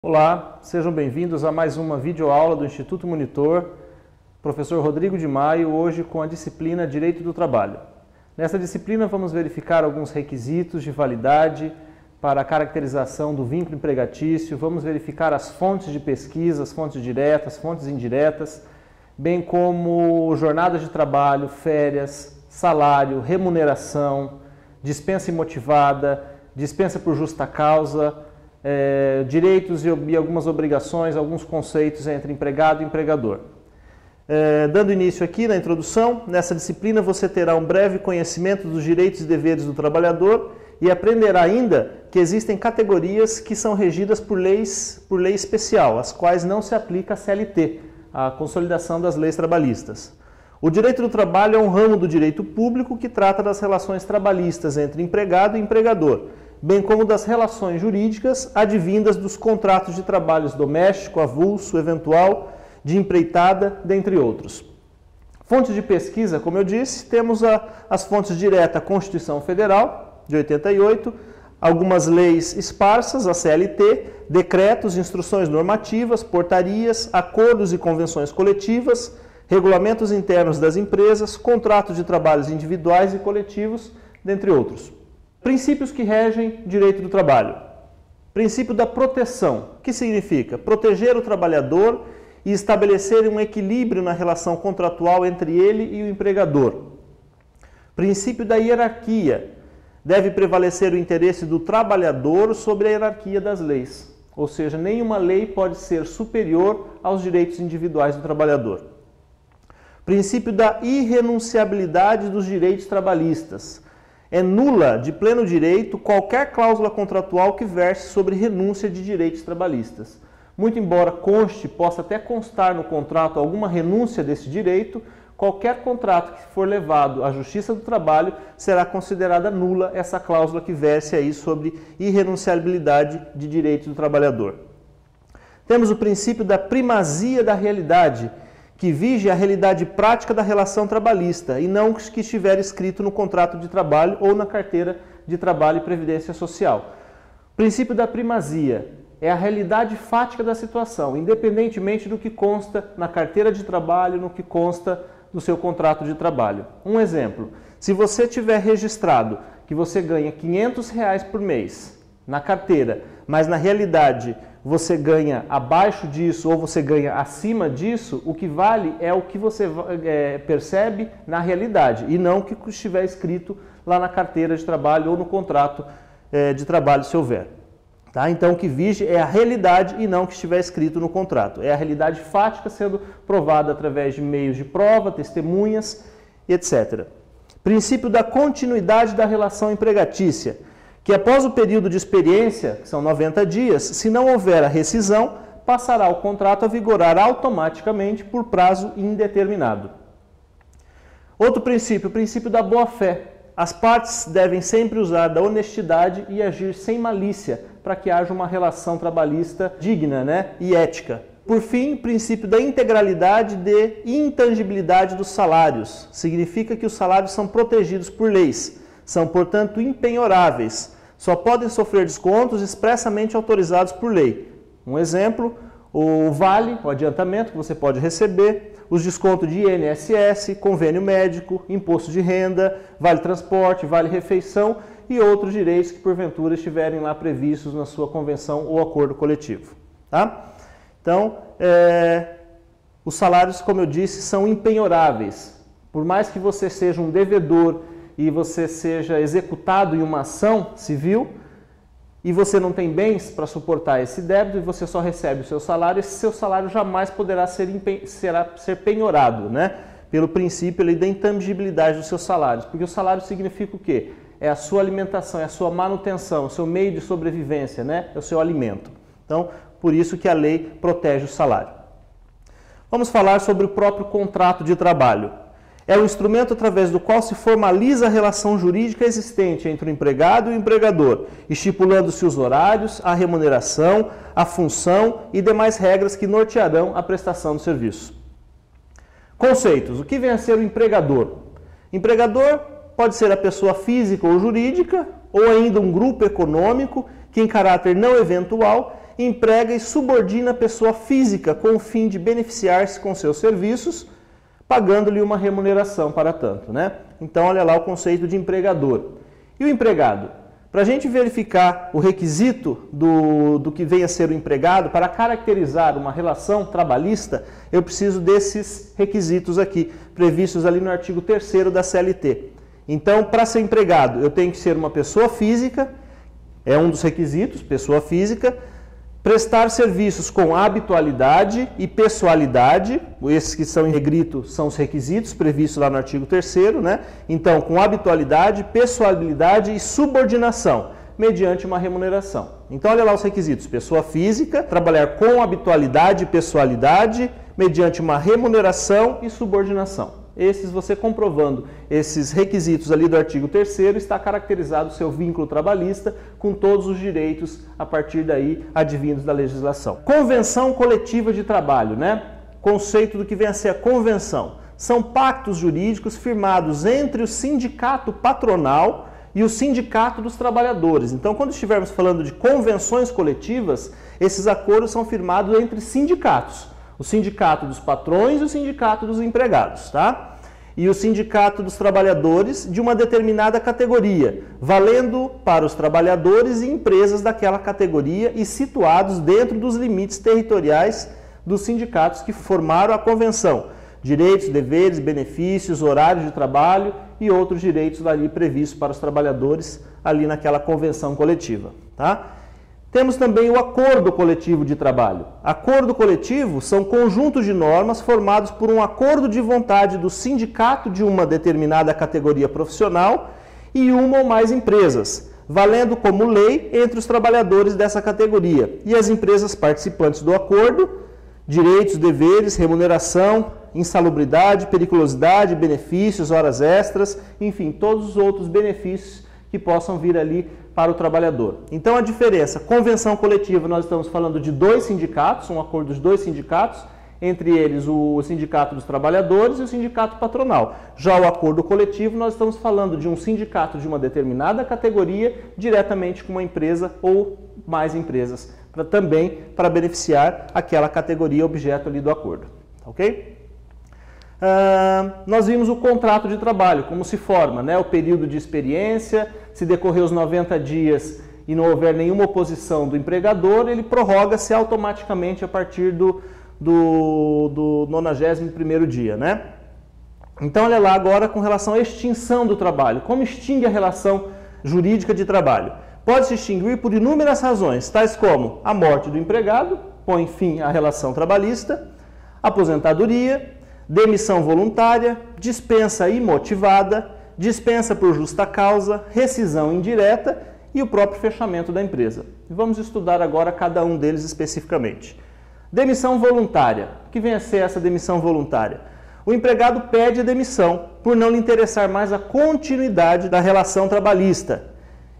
Olá, sejam bem-vindos a mais uma videoaula do Instituto Monitor, professor Rodrigo de Maio, hoje com a disciplina Direito do Trabalho. Nessa disciplina vamos verificar alguns requisitos de validade para a caracterização do vínculo empregatício, vamos verificar as fontes de pesquisa, as fontes diretas, fontes indiretas, bem como jornada de trabalho, férias, salário, remuneração, dispensa imotivada, dispensa por justa causa, direitos e algumas obrigações, alguns conceitos entre empregado e empregador. Dando início aqui na introdução, nessa disciplina você terá um breve conhecimento dos direitos e deveres do trabalhador e aprenderá ainda que existem categorias que são regidas por lei especial, as quais não se aplica a CLT, a consolidação das leis trabalhistas. O direito do trabalho é um ramo do direito público que trata das relações trabalhistas entre empregado e empregador, bem como das relações jurídicas advindas dos contratos de trabalhos doméstico, avulso, eventual, de empreitada, dentre outros. Fontes de pesquisa, como eu disse, temos as fontes diretas, a Constituição Federal, de 88, algumas leis esparsas, a CLT, decretos, instruções normativas, portarias, acordos e convenções coletivas, regulamentos internos das empresas, contratos de trabalhos individuais e coletivos, dentre outros. Princípios que regem direito do trabalho. Princípio da proteção, que significa proteger o trabalhador e estabelecer um equilíbrio na relação contratual entre ele e o empregador. Princípio da hierarquia. Deve prevalecer o interesse do trabalhador sobre a hierarquia das leis. Ou seja, nenhuma lei pode ser superior aos direitos individuais do trabalhador. Princípio da irrenunciabilidade dos direitos trabalhistas. É nula de pleno direito qualquer cláusula contratual que verse sobre renúncia de direitos trabalhistas. Muito embora conste, possa até constar no contrato alguma renúncia desse direito, qualquer contrato que for levado à Justiça do Trabalho será considerada nula essa cláusula que verse aí sobre irrenunciabilidade de direitos do trabalhador. Temos o princípio da primazia da realidade, que vige a realidade prática da relação trabalhista e não o que estiver escrito no contrato de trabalho ou na carteira de trabalho e previdência social. O princípio da primazia é a realidade fática da situação, independentemente do que consta na carteira de trabalho, no que consta do seu contrato de trabalho. Um exemplo, se você tiver registrado que você ganha R$500 por mês na carteira, mas na realidade você ganha abaixo disso ou você ganha acima disso, o que vale é o que você percebe na realidade e não o que estiver escrito lá na carteira de trabalho ou no contrato de trabalho, se houver. Tá? Então, o que vige é a realidade e não o que estiver escrito no contrato. É a realidade fática sendo provada através de meios de prova, testemunhas, etc. Princípio da continuidade da relação empregatícia, que após o período de experiência, que são 90 dias, se não houver a rescisão, passará o contrato a vigorar automaticamente por prazo indeterminado. Outro princípio, o princípio da boa-fé. As partes devem sempre usar da honestidade e agir sem malícia para que haja uma relação trabalhista digna, e ética. Por fim, o princípio da integralidade de intangibilidade dos salários. Significa que os salários são protegidos por leis, são, portanto, impenhoráveis. Só podem sofrer descontos expressamente autorizados por lei. Um exemplo, o vale, o adiantamento que você pode receber, os descontos de INSS, convênio médico, imposto de renda, vale transporte, vale refeição e outros direitos que porventura estiverem lá previstos na sua convenção ou acordo coletivo. Tá? Então, os salários, como eu disse, são impenhoráveis. Por mais que você seja um devedor e você seja executado em uma ação civil e você não tem bens para suportar esse débito e você só recebe o seu salário, esse seu salário jamais poderá ser penhorado, pelo princípio da intangibilidade dos seus salários. Porque o salário significa o quê? É a sua alimentação, é a sua manutenção, o seu meio de sobrevivência, é o seu alimento. Então, por isso que a lei protege o salário. Vamos falar sobre o próprio contrato de trabalho. É o instrumento através do qual se formaliza a relação jurídica existente entre o empregado e o empregador, estipulando-se os horários, a remuneração, a função e demais regras que nortearão a prestação do serviço. Conceitos. O que vem a ser o empregador? Empregador pode ser a pessoa física ou jurídica, ou ainda um grupo econômico que, em caráter não eventual, emprega e subordina a pessoa física com o fim de beneficiar-se com seus serviços, pagando-lhe uma remuneração para tanto, né? Então, olha lá o conceito de empregador. E o empregado? Para a gente verificar o requisito do que venha a ser o empregado, para caracterizar uma relação trabalhista, eu preciso desses requisitos aqui, previstos ali no artigo 3º da CLT. Então, para ser empregado, eu tenho que ser uma pessoa física, é um dos requisitos, pessoa física, prestar serviços com habitualidade e pessoalidade, esses que são em negrito são os requisitos previstos lá no artigo 3º, né? Então, com habitualidade, pessoalidade e subordinação, mediante uma remuneração. Então, olha lá os requisitos: pessoa física, trabalhar com habitualidade e pessoalidade, mediante uma remuneração e subordinação. Esses, você comprovando esses requisitos ali do artigo 3º, está caracterizado o seu vínculo trabalhista com todos os direitos a partir daí advindos da legislação. Convenção coletiva de trabalho, né? Conceito do que vem a ser a convenção. São pactos jurídicos firmados entre o sindicato patronal e o sindicato dos trabalhadores. Então, quando estivermos falando de convenções coletivas, esses acordos são firmados entre sindicatos. O sindicato dos patrões e o sindicato dos empregados, tá? E o sindicato dos trabalhadores de uma determinada categoria, valendo para os trabalhadores e empresas daquela categoria e situados dentro dos limites territoriais dos sindicatos que formaram a convenção. Direitos, deveres, benefícios, horários de trabalho e outros direitos ali previstos para os trabalhadores ali naquela convenção coletiva, tá? Temos também o acordo coletivo de trabalho. Acordo coletivo são conjuntos de normas formados por um acordo de vontade do sindicato de uma determinada categoria profissional e uma ou mais empresas, valendo como lei entre os trabalhadores dessa categoria e as empresas participantes do acordo, direitos, deveres, remuneração, insalubridade, periculosidade, benefícios, horas extras, enfim, todos os outros benefícios que possam vir ali para o trabalhador. Então, a diferença, convenção coletiva, nós estamos falando de dois sindicatos, um acordo dos dois sindicatos, entre eles o sindicato dos trabalhadores e o sindicato patronal. Já o acordo coletivo, nós estamos falando de um sindicato de uma determinada categoria, diretamente com uma empresa ou mais empresas, também para beneficiar aquela categoria objeto ali do acordo. Ok? Nós vimos o contrato de trabalho, como se forma, né? O período de experiência, se decorrer os 90 dias e não houver nenhuma oposição do empregador, ele prorroga-se automaticamente a partir do 91º dia, né? Então, olha lá agora com relação à extinção do trabalho. Como extingue a relação jurídica de trabalho? Pode se extinguir por inúmeras razões, tais como a morte do empregado, põe fim à relação trabalhista, aposentadoria, demissão voluntária, dispensa imotivada, dispensa por justa causa, rescisão indireta e o próprio fechamento da empresa. Vamos estudar agora cada um deles especificamente. Demissão voluntária. O que vem a ser essa demissão voluntária? O empregado pede a demissão por não lhe interessar mais a continuidade da relação trabalhista.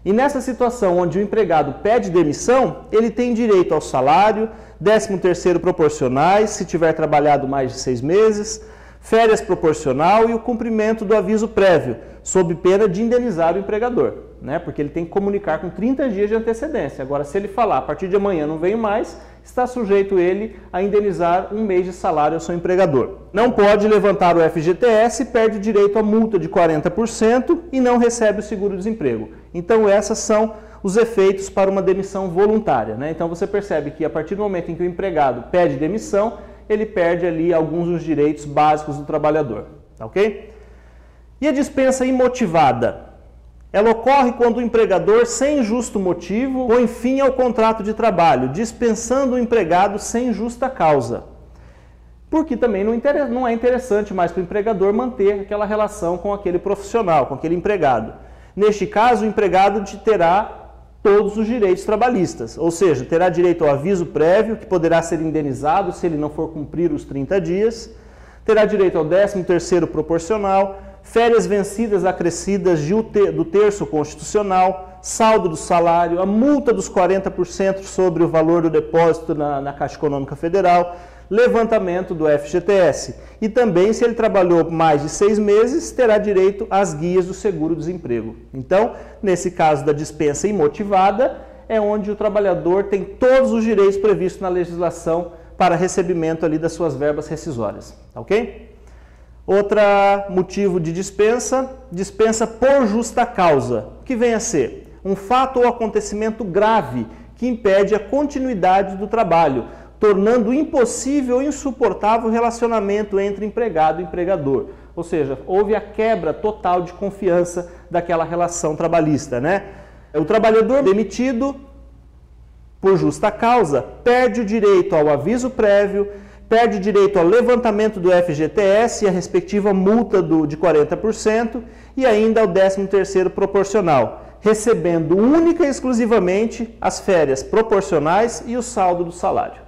E nessa situação onde o empregado pede demissão, ele tem direito ao salário, 13º proporcionais, se tiver trabalhado mais de 6 meses, férias proporcional e o cumprimento do aviso prévio, sob pena de indenizar o empregador, né? Porque ele tem que comunicar com 30 dias de antecedência. Agora, se ele falar, a partir de amanhã não venho mais, está sujeito ele a indenizar 1 mês de salário ao seu empregador. Não pode levantar o FGTS, perde direito a multa de 40% e não recebe o seguro-desemprego. Então, essas são os efeitos para uma demissão voluntária, né? Então, você percebe que a partir do momento em que o empregado pede demissão, ele perde ali alguns dos direitos básicos do trabalhador, tá ok? E a dispensa imotivada? Ela ocorre quando o empregador, sem justo motivo, põe fim ao contrato de trabalho, dispensando o empregado sem justa causa. Porque também não é interessante mais para o empregador manter aquela relação com aquele profissional, com aquele empregado. Neste caso, o empregado terá todos os direitos trabalhistas, ou seja, terá direito ao aviso prévio, que poderá ser indenizado se ele não for cumprir os 30 dias, terá direito ao 13º proporcional, férias vencidas acrescidas do terço constitucional, saldo do salário, a multa dos 40% sobre o valor do depósito na Caixa Econômica Federal, levantamento do FGTS. E também, se ele trabalhou mais de 6 meses, terá direito às guias do seguro-desemprego. Então, nesse caso da dispensa imotivada, é onde o trabalhador tem todos os direitos previstos na legislação para recebimento ali das suas verbas rescisórias, ok? Outro motivo de dispensa, dispensa por justa causa, que vem a ser um fato ou acontecimento grave que impede a continuidade do trabalho, tornando impossível ou insuportável o relacionamento entre empregado e empregador. Ou seja, houve a quebra total de confiança daquela relação trabalhista, né? O trabalhador demitido por justa causa perde o direito ao aviso prévio, perde o direito ao levantamento do FGTS e a respectiva multa de 40% e ainda ao 13º proporcional, recebendo única e exclusivamente as férias proporcionais e o saldo do salário.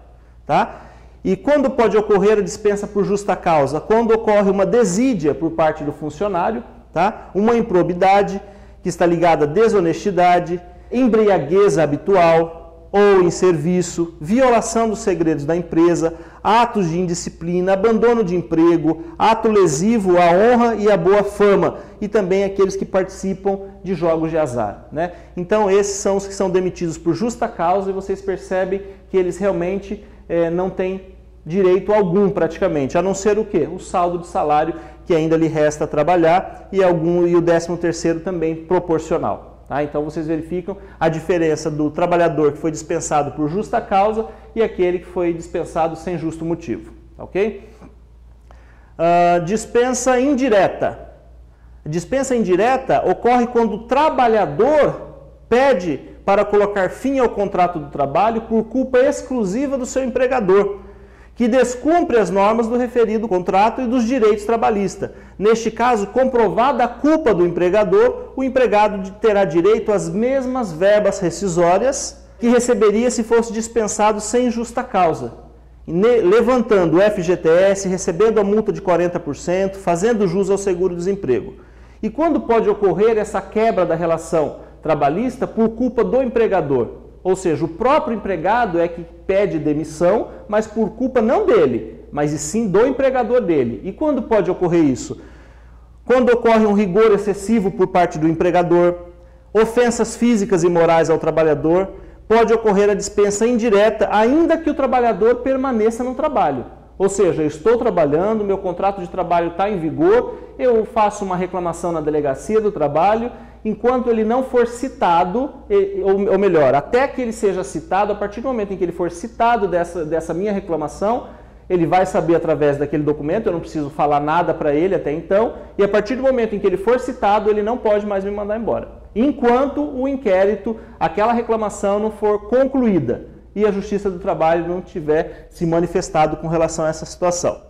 Tá? E quando pode ocorrer a dispensa por justa causa? Quando ocorre uma desídia por parte do funcionário, tá? Uma improbidade que está ligada à desonestidade, embriaguez habitual ou em serviço, violação dos segredos da empresa, atos de indisciplina, abandono de emprego, ato lesivo à honra e à boa fama, e também aqueles que participam de jogos de azar, né? Então esses são os que são demitidos por justa causa e vocês percebem que eles realmente não têm direito algum praticamente, a não ser o quê? O saldo de salário que ainda lhe resta trabalhar e o 13º também proporcional. Tá? Então vocês verificam a diferença do trabalhador que foi dispensado por justa causa e aquele que foi dispensado sem justo motivo. Ok? Dispensa indireta. Dispensa indireta ocorre quando o trabalhador pede para colocar fim ao contrato do trabalho por culpa exclusiva do seu empregador, que descumpre as normas do referido contrato e dos direitos trabalhistas. Neste caso, comprovada a culpa do empregador, o empregado terá direito às mesmas verbas rescisórias que receberia se fosse dispensado sem justa causa, levantando o FGTS, recebendo a multa de 40%, fazendo jus ao seguro-desemprego. E quando pode ocorrer essa quebra da relação trabalhista por culpa do empregador? Ou seja, o próprio empregado é que pede demissão, mas por culpa não dele, mas e sim do empregador dele. E quando pode ocorrer isso? Quando ocorre um rigor excessivo por parte do empregador, ofensas físicas e morais ao trabalhador, pode ocorrer a dispensa indireta, ainda que o trabalhador permaneça no trabalho. Ou seja, eu estou trabalhando, meu contrato de trabalho está em vigor, eu faço uma reclamação na delegacia do trabalho, enquanto ele não for citado, ou melhor, até que ele seja citado, a partir do momento em que ele for citado dessa minha reclamação, ele vai saber através daquele documento, eu não preciso falar nada para ele até então, e a partir do momento em que ele for citado, ele não pode mais me mandar embora. Enquanto o inquérito, aquela reclamação não for concluída e a Justiça do Trabalho não tiver se manifestado com relação a essa situação.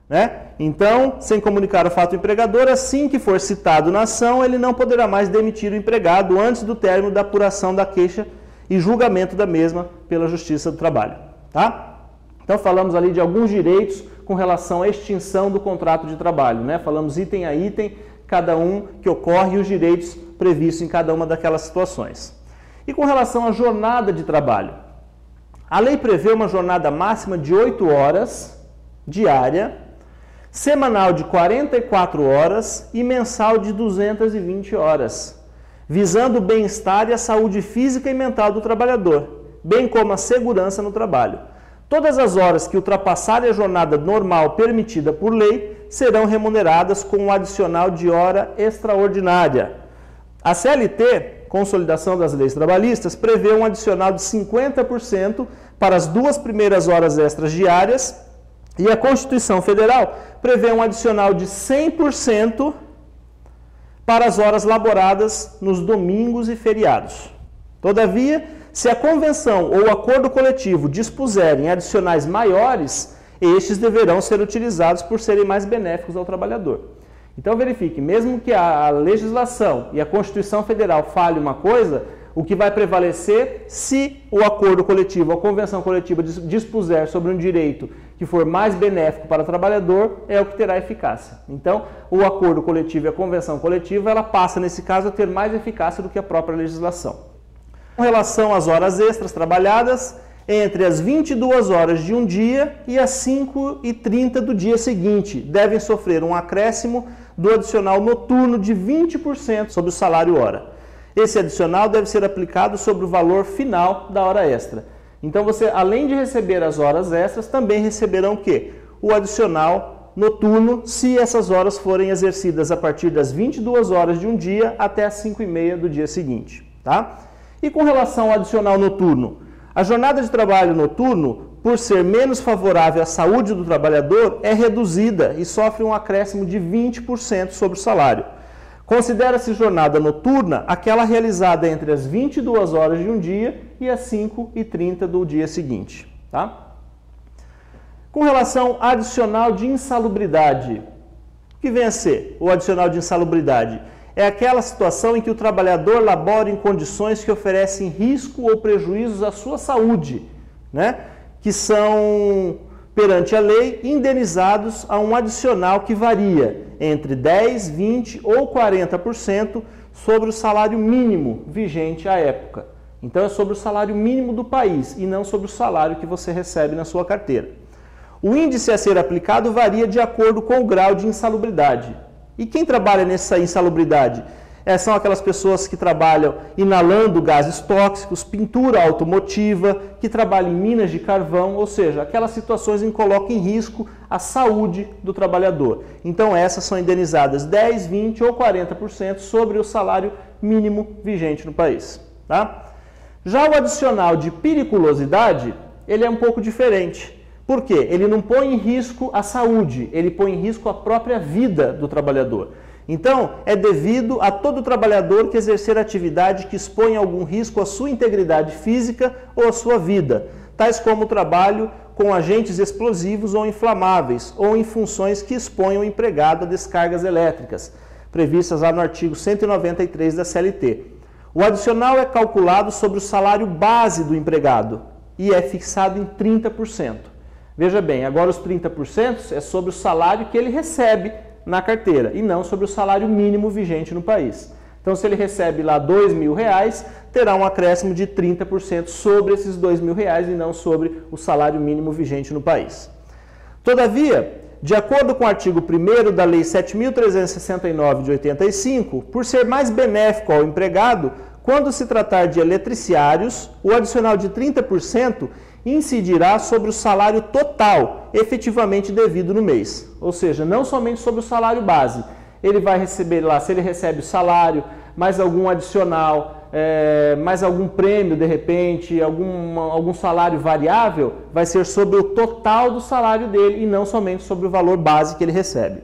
Né? Então, sem comunicar o fato ao empregador, assim que for citado na ação, ele não poderá mais demitir o empregado antes do término da apuração da queixa e julgamento da mesma pela Justiça do Trabalho. Tá? Então, falamos ali de alguns direitos com relação à extinção do contrato de trabalho. Né? Falamos item a item, cada um que ocorre e os direitos previstos em cada uma daquelas situações. E com relação à jornada de trabalho, a lei prevê uma jornada máxima de 8 horas diária, semanal de 44 horas e mensal de 220 horas, visando o bem-estar e a saúde física e mental do trabalhador, bem como a segurança no trabalho. Todas as horas que ultrapassarem a jornada normal permitida por lei serão remuneradas com um adicional de hora extraordinária. A CLT, Consolidação das Leis Trabalhistas, prevê um adicional de 50% para as 2 primeiras horas extras diárias. E a Constituição Federal prevê um adicional de 100% para as horas laboradas nos domingos e feriados. Todavia, se a convenção ou o acordo coletivo dispuserem adicionais maiores, estes deverão ser utilizados por serem mais benéficos ao trabalhador. Então verifique, mesmo que a legislação e a Constituição Federal fale uma coisa, o que vai prevalecer, se o acordo coletivo, a convenção coletiva dispuser sobre um direito que for mais benéfico para o trabalhador, é o que terá eficácia. Então, o acordo coletivo e a convenção coletiva, ela passa, nesse caso, a ter mais eficácia do que a própria legislação. Com relação às horas extras trabalhadas, entre as 22 horas de um dia e as 5h30 do dia seguinte, devem sofrer um acréscimo do adicional noturno de 20% sobre o salário hora. Esse adicional deve ser aplicado sobre o valor final da hora extra. Então você, além de receber as horas extras, também receberão o quê? O adicional noturno, se essas horas forem exercidas a partir das 22 horas de um dia até as 5h30 do dia seguinte, tá? E com relação ao adicional noturno, a jornada de trabalho noturno, por ser menos favorável à saúde do trabalhador, é reduzida e sofre um acréscimo de 20% sobre o salário. Considera-se jornada noturna aquela realizada entre as 22 horas de um dia e as 5h30 do dia seguinte, tá? Com relação ao adicional de insalubridade, o que vem a ser o adicional de insalubridade? É aquela situação em que o trabalhador labora em condições que oferecem risco ou prejuízos à sua saúde, né? Que são, perante a lei, indenizados a um adicional que varia entre 10%, 20% ou 40% sobre o salário mínimo vigente à época. Então é sobre o salário mínimo do país e não sobre o salário que você recebe na sua carteira. O índice a ser aplicado varia de acordo com o grau de insalubridade. E quem trabalha nessa insalubridade? São aquelas pessoas que trabalham inalando gases tóxicos, pintura automotiva, que trabalham em minas de carvão, ou seja, aquelas situações em que colocam em risco a saúde do trabalhador. Então essas são indenizadas 10%, 20% ou 40% sobre o salário mínimo vigente no país, tá? Já o adicional de periculosidade, ele é um pouco diferente. Por quê? Ele não põe em risco a saúde, ele põe em risco a própria vida do trabalhador. Então, é devido a todo trabalhador que exercer atividade que expõe algum risco à sua integridade física ou à sua vida, tais como o trabalho com agentes explosivos ou inflamáveis, ou em funções que exponham o empregado a descargas elétricas, previstas lá no artigo 193 da CLT. O adicional é calculado sobre o salário base do empregado e é fixado em 30%. Veja bem, agora os 30% é sobre o salário que ele recebe na carteira e não sobre o salário mínimo vigente no país. Então, se ele recebe lá R$2.000, terá um acréscimo de 30% sobre esses R$2.000 e não sobre o salário mínimo vigente no país. Todavia, de acordo com o artigo 1º da Lei 7.369 de 85, por ser mais benéfico ao empregado, quando se tratar de eletriciários, o adicional de 30% incidirá sobre o salário total efetivamente devido no mês. Ou seja, não somente sobre o salário base. Ele vai receber lá, se ele recebe o salário, mais algum adicional, mais algum prêmio de repente, algum salário variável, vai ser sobre o total do salário dele e não somente sobre o valor base que ele recebe.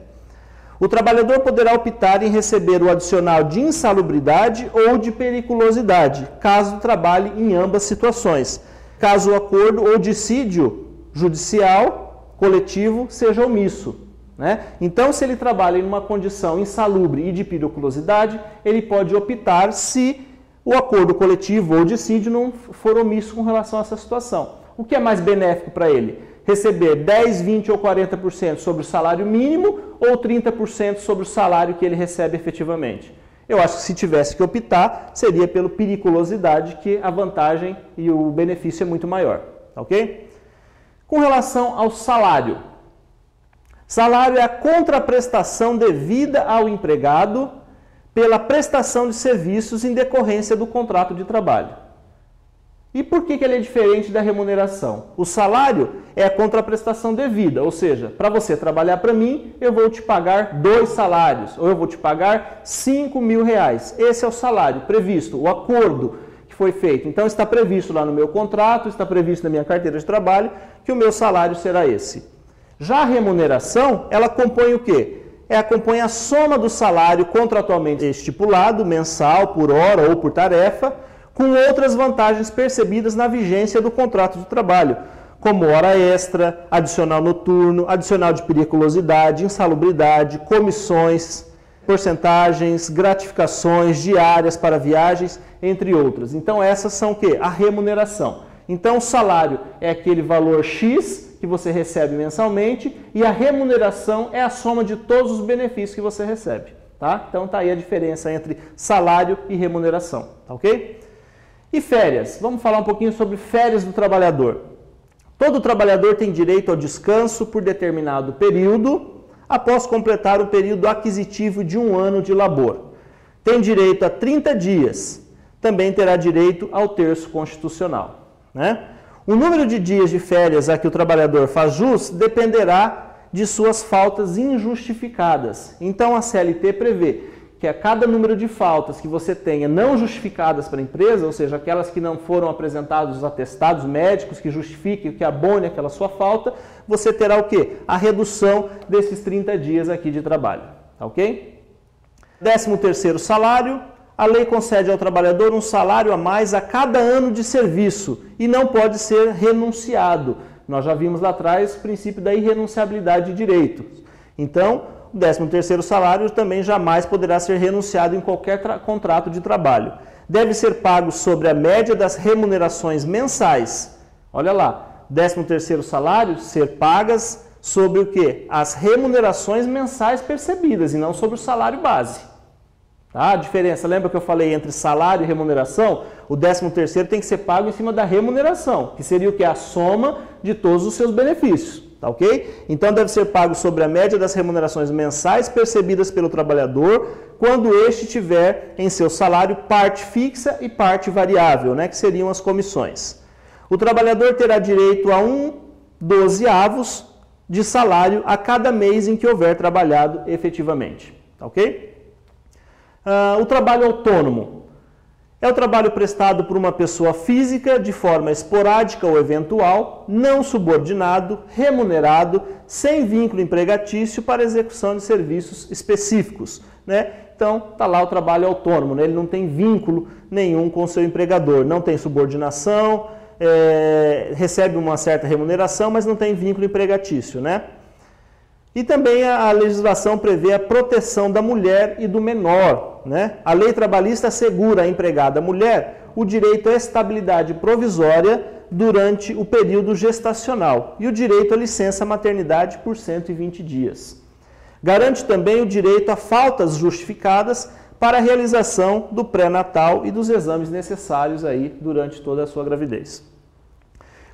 O trabalhador poderá optar em receber o adicional de insalubridade ou de periculosidade, caso trabalhe em ambas situações, caso o acordo ou dissídio judicial coletivo seja omisso, né? Então, se ele trabalha em uma condição insalubre e de periculosidade, ele pode optar se o acordo coletivo ou dissídio não for omisso com relação a essa situação. O que é mais benéfico para ele? Receber 10, 20 ou 40% sobre o salário mínimo ou 30% sobre o salário que ele recebe efetivamente? Eu acho que se tivesse que optar, seria pela periculosidade, que a vantagem e o benefício é muito maior, ok? Com relação ao salário. Salário é a contraprestação devida ao empregado pela prestação de serviços em decorrência do contrato de trabalho. E por que ele é diferente da remuneração? O salário é a contraprestação devida, ou seja, para você trabalhar para mim, eu vou te pagar 2 salários, ou eu vou te pagar R$5.000. Esse é o salário previsto, o acordo que foi feito. Então está previsto lá no meu contrato, está previsto na minha carteira de trabalho, que o meu salário será esse. Já a remuneração, ela compõe o quê? Compõe a soma do salário contratualmente estipulado, mensal, por hora ou por tarefa, com outras vantagens percebidas na vigência do contrato de trabalho, como hora extra, adicional noturno, adicional de periculosidade, insalubridade, comissões, porcentagens, gratificações diárias para viagens, entre outras. Então essas são o quê? A remuneração. Então o salário é aquele valor X que você recebe mensalmente e a remuneração é a soma de todos os benefícios que você recebe, tá? Então tá aí a diferença entre salário e remuneração, tá ok? E férias? Vamos falar um pouquinho sobre férias do trabalhador. Todo trabalhador tem direito ao descanso por determinado período, após completar o período aquisitivo de 1 ano de labor. Tem direito a 30 dias também terá direito ao terço constitucional, né? O número de dias de férias a que o trabalhador faz jus dependerá de suas faltas injustificadas. Então, a CLT prevê que a cada número de faltas que você tenha não justificadas para a empresa, ou seja, aquelas que não foram apresentados os atestados médicos que justifiquem, que abone aquela sua falta, você terá o quê? A redução desses 30 dias aqui de trabalho, tá ok? 13º salário. A lei concede ao trabalhador um salário a mais a cada ano de serviço e não pode ser renunciado. Nós já vimos lá atrás o princípio da irrenunciabilidade de direitos. Então, o 13º salário também jamais poderá ser renunciado em qualquer contrato de trabalho. Deve ser pago sobre a média das remunerações mensais. Olha lá, 13º salário ser pagas sobre o quê? As remunerações mensais percebidas e não sobre o salário base. Tá? A diferença, lembra que eu falei entre salário e remuneração? O 13º tem que ser pago em cima da remuneração, que seria o que? A soma de todos os seus benefícios, tá ok? Então deve ser pago sobre a média das remunerações mensais percebidas pelo trabalhador, quando este tiver em seu salário parte fixa e parte variável, né? Que seriam as comissões. O trabalhador terá direito a 1/12 de salário a cada mês em que houver trabalhado efetivamente, tá ok? O trabalho autônomo é o trabalho prestado por uma pessoa física de forma esporádica ou eventual, não subordinado, remunerado, sem vínculo empregatício para execução de serviços específicos, né? Então, está lá o trabalho autônomo, né? Ele não tem vínculo nenhum com o seu empregador, não tem subordinação, recebe uma certa remuneração, mas não tem vínculo empregatício, né? E também a legislação prevê a proteção da mulher e do menor, né? A lei trabalhista assegura à empregada mulher o direito à estabilidade provisória durante o período gestacional e o direito à licença maternidade por 120 dias. Garante também o direito a faltas justificadas para a realização do pré-natal e dos exames necessários aí durante toda a sua gravidez.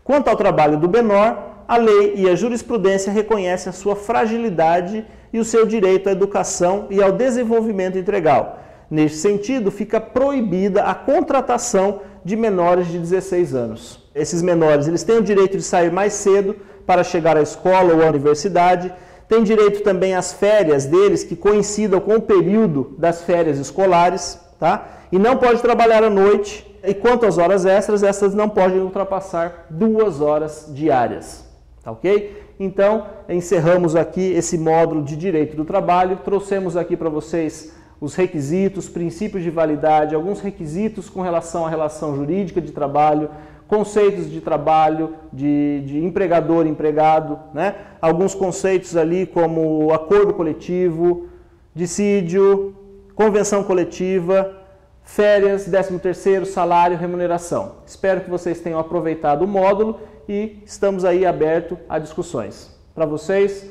Quanto ao trabalho do menor, a lei e a jurisprudência reconhecem a sua fragilidade e o seu direito à educação e ao desenvolvimento integral. Neste sentido, fica proibida a contratação de menores de 16 anos. Esses menores eles têm o direito de sair mais cedo para chegar à escola ou à universidade, têm direito também às férias deles, que coincidam com o período das férias escolares, tá? E não pode trabalhar à noite. E quanto às horas extras, essas não podem ultrapassar 2 horas diárias. Tá ok? Então, encerramos aqui esse módulo de Direito do Trabalho. Trouxemos aqui para vocês os requisitos, princípios de validade, alguns requisitos com relação à relação jurídica de trabalho, conceitos de trabalho, de empregador e empregado, né? Alguns conceitos ali como acordo coletivo, dissídio, convenção coletiva, férias, 13º, salário, remuneração. Espero que vocês tenham aproveitado o módulo e estamos aí abertos a discussões. Para vocês,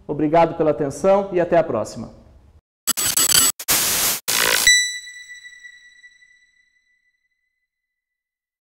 obrigado pela atenção e até a próxima.